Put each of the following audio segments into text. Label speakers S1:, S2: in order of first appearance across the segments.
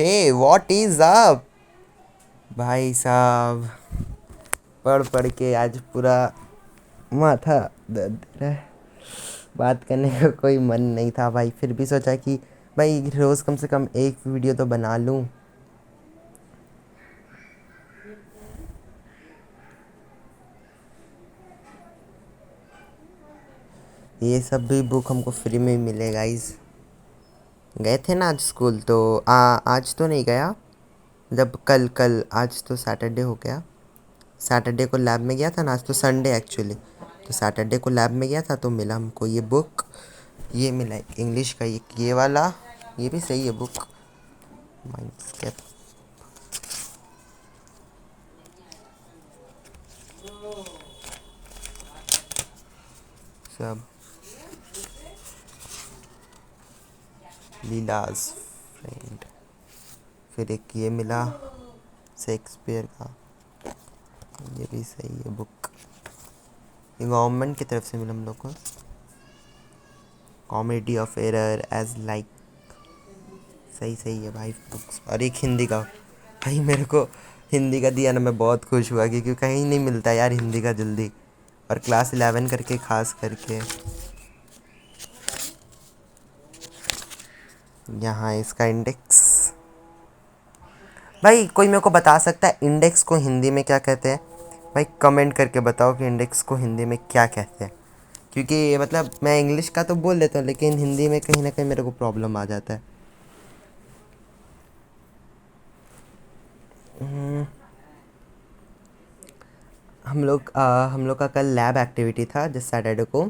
S1: Hey what is up भाई साहब। पढ़ पढ़ के आज पूरा माथा दर्द है। बात करने का कोई मन नहीं था भाई, फिर भी सोचा कि भाई रोज़ कम से कम एक वीडियो तो बना लूँ। ये सब भी बुक हमको फ्री में ही मिले गाइस। गए थे ना आज स्कूल तो आज तो नहीं गया। जब कल कल आज तो सैटरडे हो गया। सैटरडे को लैब में गया था ना, आज तो संडे एक्चुअली। तो सैटरडे को लैब में गया था तो मिला हमको ये बुक। ये मिला इंग्लिश का ये वाला। ये भी सही है बुक। माइंडस्केप सब। लीलाज फ्रेंड। फिर एक ये मिला शेक्सपियर का। ये भी सही है बुक। ये गवर्नमेंट की तरफ से मिला हम लोग को। Comedy of error as like. सही सही है भाई बुक्स। और एक हिंदी का। भाई मेरे को हिंदी का दिया ना, मैं बहुत खुश हुआ क्योंकि कहीं नहीं मिलता यार हिंदी का जल्दी। और क्लास 11 करके खास करके। यहाँ इसका इंडेक्स। भाई कोई मेरे को बता सकता है इंडेक्स को हिंदी में क्या कहते हैं? भाई कमेंट करके बताओ कि इंडेक्स को हिंदी में क्या कहते हैं। क्योंकि मतलब मैं इंग्लिश का तो बोल लेता हूँ लेकिन हिंदी में कहीं ना कहीं मेरे को प्रॉब्लम आ जाता है। हम लोग का कल लैब एक्टिविटी था जिस सैटरडे को।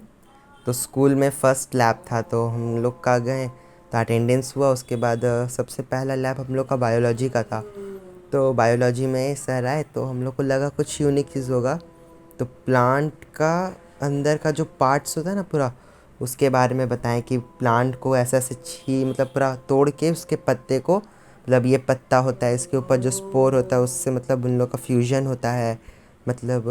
S1: तो स्कूल में फ़र्स्ट लैब था तो हम लोग का गए तो अटेंडेंस हुआ। उसके बाद सबसे पहला लैब हम लोग का बायोलॉजी का था। तो बायोलॉजी में सर आए तो हम लोग को लगा कुछ यूनिक चीज़ होगा। तो प्लांट का अंदर का जो पार्ट्स होता है ना पूरा, उसके बारे में बताएं कि प्लांट को ऐसे ऐसे मतलब पूरा तोड़ के उसके पत्ते को, मतलब ये पत्ता होता है, इसके ऊपर जो स्पोर होता है उससे मतलब उन लोग का फ्यूजन होता है। मतलब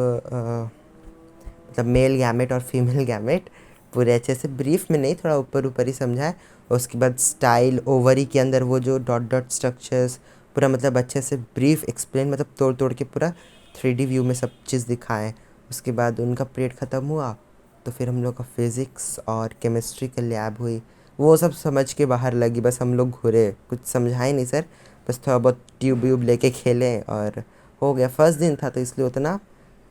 S1: मतलब मेल गैमेट और फीमेल गैमेट। पूरे अच्छे से ब्रीफ में नहीं, थोड़ा ऊपर ऊपर ही समझाए। और उसके बाद स्टाइल ओवरी के अंदर वो जो डॉट डॉट स्ट्रक्चर्स, पूरा मतलब अच्छे से ब्रीफ एक्सप्लेन, मतलब तोड़ तोड़ के पूरा 3D व्यू में सब चीज़ दिखाएं। उसके बाद उनका पीरियड ख़त्म हुआ तो फिर हम लोग का फिज़िक्स और केमिस्ट्री का लैब हुई। वो सब समझ के बाहर लगी, बस हम लोग घूरे, कुछ समझाए नहीं सर। बस थोड़ा बहुत ट्यूब व्यूब लेके खेले और हो गया। फर्स्ट दिन था तो इसलिए उतना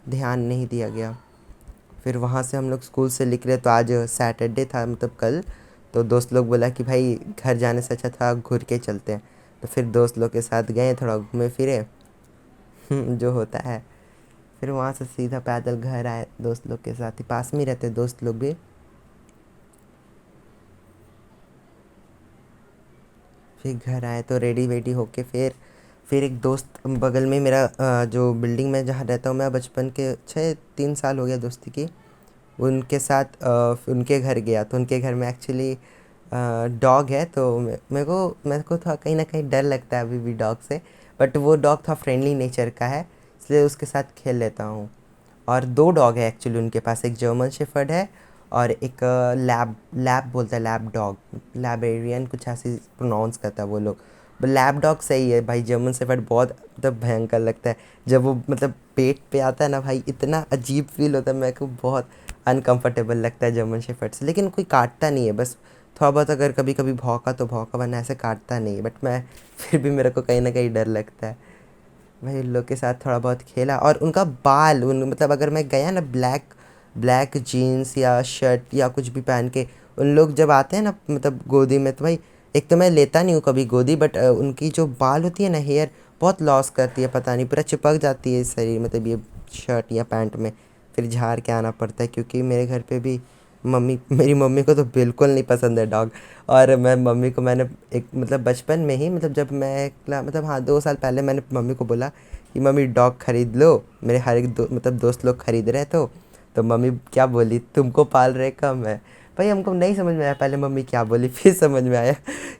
S1: ध्यान नहीं दिया गया। फिर वहाँ से हम लोग स्कूल से निकले तो आज सैटरडे था, मतलब कल। तो दोस्त लोग बोला कि भाई घर जाने से अच्छा था घूर के चलते हैं। तो फिर दोस्त लोग के साथ गए, थोड़ा घूमे फिरे। जो होता है। फिर वहाँ से सीधा पैदल घर आए, दोस्त लोग के साथ ही, पास में ही रहते दोस्त लोग भी। फिर घर आए तो रेडी वेडी होके फिर एक दोस्त बगल में मेरा जो बिल्डिंग में जहाँ रहता हूँ मैं, बचपन के 3 साल हो गया दोस्ती की। उनके साथ उनके घर गया तो उनके घर में एक्चुअली डॉग है। तो मेरे को थोड़ा कहीं ना कहीं डर लगता है अभी भी डॉग से। बट वो डॉग थोड़ा फ्रेंडली नेचर का है, इसलिए उसके साथ खेल लेता हूँ। और 2 डॉग है एक्चुअली उनके पास, एक जर्मन शेफर्ड है और एक लैब लैब बोलता है, लैब डॉग, लैबेरियन कुछ ऐसे प्रोनाउंस करता है वो लोग। लैब डॉग सही है भाई, जर्मन शेफर्ड बहुत मतलब भयंकर लगता है। जब वो मतलब पेट पे आता है ना भाई, इतना अजीब फील होता है, मेरे को बहुत अनकंफर्टेबल लगता है जर्मन शेफर्ड से। लेकिन कोई काटता नहीं है, बस थोड़ा बहुत अगर कभी कभी भौंका तो भौंका, वरना ऐसे काटता नहीं है। बट मैं फिर भी मेरे को कहीं ना कहीं डर लगता है भाई। उन लोग के साथ थोड़ा बहुत खेला और उनका बाल उन मतलब अगर मैं गया ना ब्लैक ब्लैक जीन्स या शर्ट या कुछ भी पहन के, उन लोग जब आते हैं ना मतलब गोदी में, तो भाई एक तो मैं लेता नहीं हूँ कभी गोदी, बट उनकी जो बाल होती है ना, हेयर बहुत लॉस करती है, पता नहीं पूरा चिपक जाती है शरीर, मतलब ये शर्ट या पैंट में। फिर झाड़ के आना पड़ता है क्योंकि मेरे घर पे भी मेरी मम्मी को तो बिल्कुल नहीं पसंद है डॉग। और मम्मी को मैंने एक मतलब बचपन में ही, मतलब जब मैं मतलब हाँ 2 साल पहले मैंने मम्मी को बोला कि मम्मी डॉग ख़रीद लो। मेरे हर एक मतलब दोस्त लोग ख़रीद रहे तो मम्मी क्या बोली, तुमको पाल रहे कम है। भाई हमको नहीं समझ में आया पहले मम्मी क्या बोली, फिर समझ में आया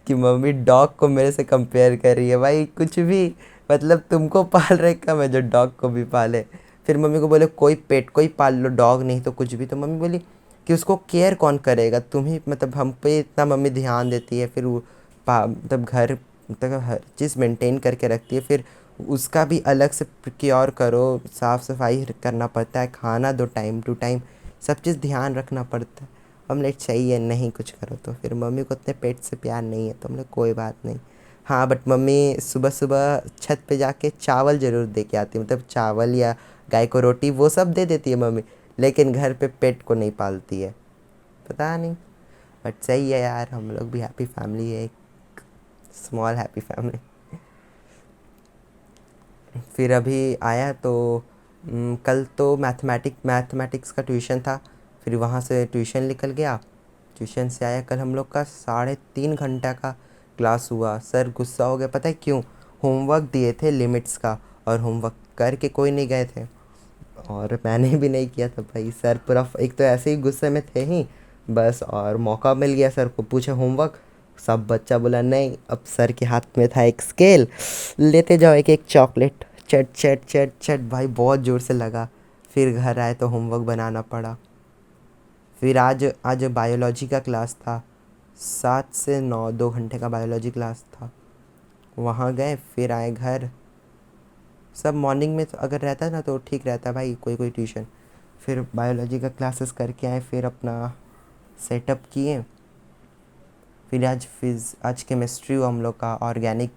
S1: कि मम्मी डॉग को मेरे से कंपेयर कर रही है। भाई कुछ भी, मतलब तुमको पाल रहे कम है जो डॉग को भी पाले। फिर मम्मी को बोले कोई पेट कोई पाल लो, डॉग नहीं तो कुछ भी। तो मम्मी बोली कि उसको केयर कौन करेगा, तुम ही, मतलब हम पे इतना मम्मी ध्यान देती है। फिर वो मतलब घर मतलब हर चीज़ मेंटेन करके रखती है। फिर उसका भी अलग से प्रिक्योर करो, साफ़ सफाई करना पड़ता है, खाना दो टाइम टू टाइम, सब चीज़ ध्यान रखना पड़ता है। हम लोग सही है, नहीं कुछ करो तो फिर मम्मी को उतने पेट से प्यार नहीं है, तो हम लोग कोई बात नहीं। हाँ बट मम्मी सुबह सुबह छत पे जाके चावल ज़रूर दे के आती है, मतलब चावल या गाय को रोटी वो सब दे देती है मम्मी, लेकिन घर पे पेट को नहीं पालती है, पता नहीं। बट सही है यार, हम लोग भी हैप्पी फैमिली है, एक स्मॉल हैप्पी फैमिली। फिर अभी आया तो कल तो मैथमेटिक्स का ट्यूशन था, फिर वहाँ से ट्यूशन निकल गया। ट्यूशन से आया, कल हम लोग का 3.5 घंटा का क्लास हुआ। सर गुस्सा हो गया, पता है क्यों? होमवर्क दिए थे लिमिट्स का, और होमवर्क करके कोई नहीं गए थे, और मैंने भी नहीं किया था भाई। सर पूरा एक तो ऐसे ही गुस्से में थे ही बस, और मौका मिल गया सर को पूछे होमवर्क, सब बच्चा बोला नहीं। अब सर के हाथ में था एक स्केल, लेते जाओ एक एक चॉकलेट, चट चट चट चट भाई बहुत ज़ोर से लगा। फिर घर आए तो होमवर्क बनाना पड़ा। फिर आज आज बायोलॉजी का क्लास था, 7 से 9, 2 घंटे का बायोलॉजी क्लास था। वहाँ गए, फिर आए घर। सब मॉर्निंग में तो अगर रहता ना तो ठीक रहता भाई, कोई कोई ट्यूशन। फिर बायोलॉजी का क्लासेस करके आए, फिर अपना सेटअप किए। फिर आज केमिस्ट्री हुआ हम लोग का, ऑर्गेनिक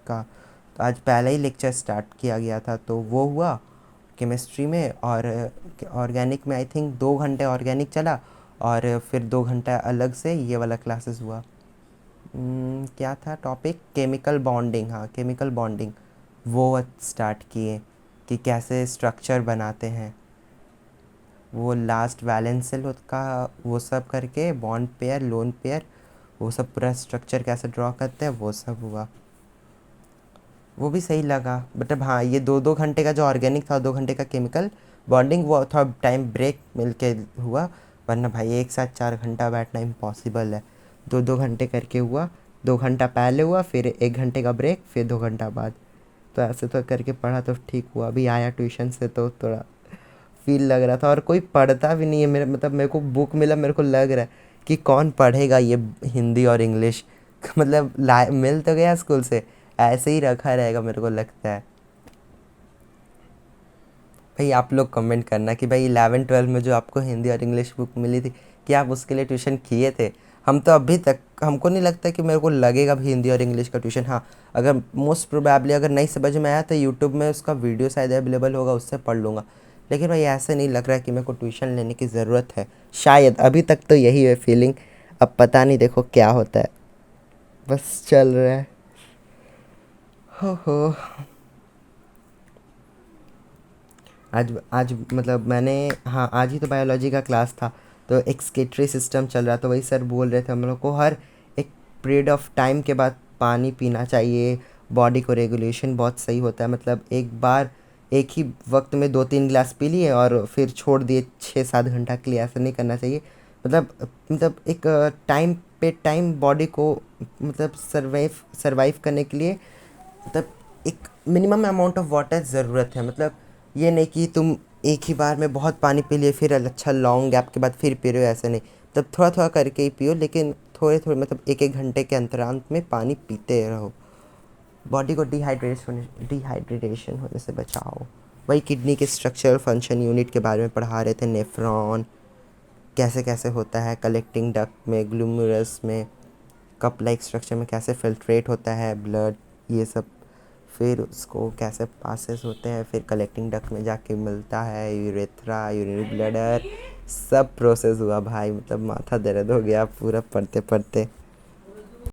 S1: का। तो आज पहला ही लेक्चर स्टार्ट किया गया था, तो वो हुआ केमिस्ट्री में। और ऑर्गेनिक में आई थिंक 2 घंटे ऑर्गेनिक चला, और फिर 2 घंटा अलग से ये वाला क्लासेस हुआ। क्या था टॉपिक? केमिकल बॉन्डिंग, हाँ केमिकल बॉन्डिंग। वो स्टार्ट किए कि कैसे स्ट्रक्चर बनाते हैं, वो लास्ट वैलेंस सेल का, वो सब करके बॉन्ड पेयर, लोन पेयर, वो सब पूरा स्ट्रक्चर कैसे ड्रॉ करते हैं वो सब हुआ। वो भी सही लगा। बट अब हाँ, ये 2-2 घंटे का जो ऑर्गेनिक था, 2 घंटे का केमिकल बॉन्डिंग, वो थोड़ा टाइम ब्रेक मिल के हुआ, वरना भाई एक साथ 4 घंटा बैठना इम्पॉसिबल है। 2-2 घंटे करके हुआ, 2 घंटा पहले हुआ, फिर 1 घंटे का ब्रेक, फिर 2 घंटा बाद। तो ऐसे तो करके पढ़ा तो ठीक हुआ। अभी आया ट्यूशन से तो थोड़ा फील लग रहा था, और कोई पढ़ता भी नहीं है मेरे, मतलब मेरे को बुक मिला, मेरे को लग रहा है कि कौन पढ़ेगा ये हिंदी और इंग्लिश। मतलब मिल तो गया स्कूल से, ऐसे ही रखा रहेगा मेरे को लगता है। भाई आप लोग कमेंट करना कि भाई 11-12 में जो आपको हिंदी और इंग्लिश बुक मिली थी, क्या आप उसके लिए ट्यूशन किए थे? हम तो अभी तक, हमको नहीं लगता कि मेरे को लगेगा भी हिंदी और इंग्लिश का ट्यूशन। हाँ, अगर मोस्ट प्रोबेबली अगर नहीं समझ में आया तो यूट्यूब में उसका वीडियो शायद अवेलेबल होगा, उससे पढ़ लूँगा। लेकिन भाई ऐसा नहीं लग रहा है कि मेरे को ट्यूशन लेने की ज़रूरत है, शायद अभी तक तो यही है फीलिंग। अब पता नहीं, देखो क्या होता है, बस चल रहा है। हो। आज आज मतलब मैंने, हाँ आज ही तो बायोलॉजी का क्लास था, तो एक्सक्रीटरी सिस्टम चल रहा, तो वही सर बोल रहे थे हम लोग को हर एक पीरियड ऑफ टाइम के बाद पानी पीना चाहिए, बॉडी को रेगुलेशन बहुत सही होता है। मतलब एक बार एक ही वक्त में 2-3 गिलास पी लिए और फिर छोड़ दिए 6-7 घंटा के लिए, ऐसा नहीं करना चाहिए। मतलब एक टाइम पे टाइम बॉडी को, मतलब सर्वाइव करने के लिए, मतलब एक मिनिमम अमाउंट ऑफ वाटर ज़रूरत है। मतलब ये नहीं कि तुम एक ही बार में बहुत पानी पी लिए फिर अच्छा लॉन्ग गैप के बाद फिर पी रहे हो, ऐसा नहीं। मतलब थोड़ा थोड़ा करके ही पियो, लेकिन थोड़े थोड़े मतलब 1-1 घंटे के अंतराल में पानी पीते रहो। बॉडी को डिहाइड्रेशन होने से बचाओ। वही किडनी के स्ट्रक्चर फंक्शन यूनिट के बारे में पढ़ा रहे थे, नेफ्रॉन कैसे कैसे होता है, कलेक्टिंग डक्ट में, ग्लूमरस में, कप लाइक स्ट्रक्चर में कैसे फिल्ट्रेट होता है ब्लड, ये सब। फिर उसको कैसे पासेस होते हैं, फिर कलेक्टिंग डक्ट में जाके मिलता है यूरेथ्रा, यूरिनरी ब्लैडर, सब प्रोसेस हुआ भाई। मतलब माथा दर्द हो गया पूरा पढ़ते पढ़ते।